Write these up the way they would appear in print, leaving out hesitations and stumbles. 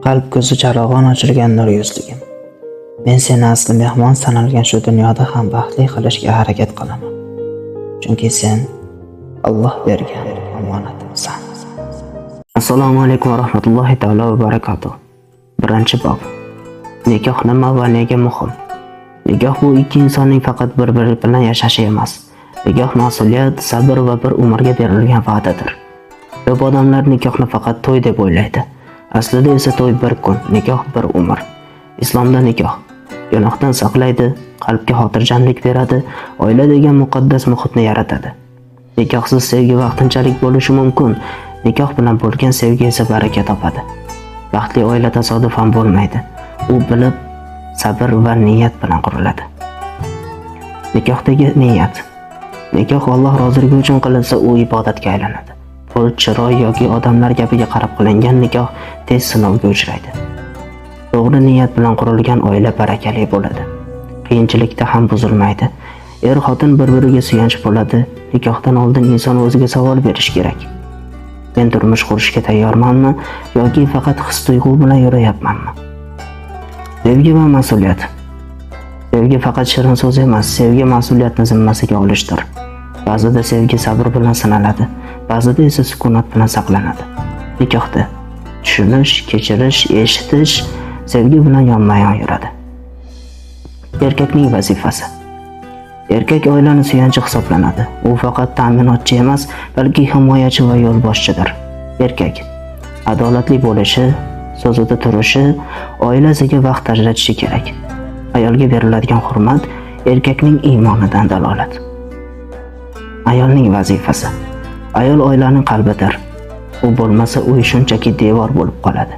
Qalb ko'zi charog'on ochilgan nur yuzligim. Men seni asli mehmon sanalgan shu dunyoda ham baxtli qilishga harakat qilaman. Chunki sen Alloh bergan omonatimsan. Assalomu alaykum va rahmatullohi taolo va barakatuh. Birinchi bob. Nikoh nima va nega muhim? Nikoh bu ikki insonning faqat bir-biri bilan yashashi emas. Nikoh mas'uliyat, sabr va bir umrga berilgan va'dadir. Ko'p odamlar nikohni faqat to'y deb o'ylaydi. Aslida esa to'y bir kun, nikoh bir umr. Islomda nikoh gunohdan saqlaydi, qalbga xotirjamlik beradi, oila degan muqaddas muhitni yaratadi. Nikohsiz sevgi vaqtinchalik bo'lishi mumkin, nikoh bilan bo'lgan sevgi esa baraka topadi. Baxtli oila tasodifan bo'lmaydi. U bilib, sabr va niyat bilan quriladi. Nikohdagi niyat. Nikoh Alloh roziligi uchun qilinsa, u ibodatga aylanadi. Pul, chiroy yoki odamlar gapiga qarab qilingan nikoh tez sinovga uchraydi. To'g'ri niyat bilan qurilgan oila barakali bo'ladi. Qiyinchilikda ham buzilmaydi. Er-xotin bir-biriga suyanch bo'ladi. Nikohdan oldin inson o'ziga savol berish kerak. Men turmush qurishga tayyormanmi yoki faqat his-tuyg'u bilan yurayapmanmi? Sevgi va mas'uliyat. Sevgi faqat shirin so'z emas, sevgi mas'uliyatni zimmasiga olishdir. Ba'zida sevgi sabr bilan sinaladi, ba'zida esa sukunat bilan saqlanadi. Nikohda tushunish, kechirish, eshitish sevgi bilan yonma-yon yuradi. Erkakning vazifasi. Erkak oilani suyanchi hisoblanadi. U faqat ta'minotchi emas, balki himoyachi va yo'lboshchidir. Erkak adolatli bo'lishi, so'zida turishi, oilasiga vaqt ajratishi kerak. Ayolga beriladigan hurmat erkakning iymonidan dalolat. Ayolning vazifasi. Ayol oilaning qalbidir. U bo'lmasa, uy shunchaki devor bo'lib qoladi.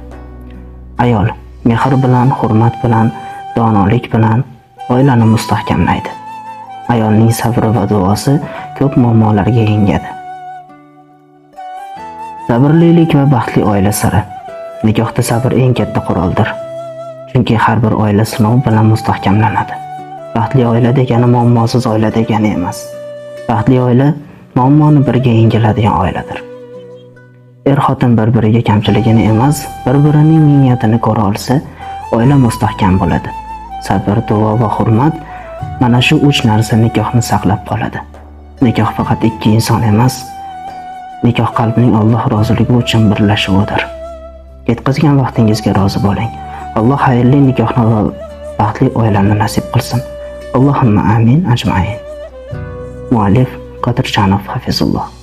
Ayol mehr bilan, hurmat bilan, donolik bilan oilani mustahkamlaydi. Ayolning sabri va duosi ko'p muammolarga yengadi. Sabrlilik va baxtli oila siri. Nikohda sabr eng katta quroldir. Chunki har bir oila sinov bilan mustahkamlanadi. Baxtli oila degani muammosiz oila degani emas. Baxtli oila muammoni birga yengiladigan oiladir. Er-xotin bir-biriga kamchiligini emas, bir-birining niyatini ko'ra olsa, oila mustahkam bo'ladi. Sabr, duo va hurmat mana shu 3 narsa nikohni saqlab qoladi. Nikoh faqat ikki inson emas, nikoh qalbning Alloh roziligi uchun birlashuvidir. Yetkazgan vaqtingizga rozi bo'ling. Alloh xayrli nikohni va baxtli oilani nasib qilsin. Allohumma amin ajmain. Muallif Qodirjonov hafizulloh.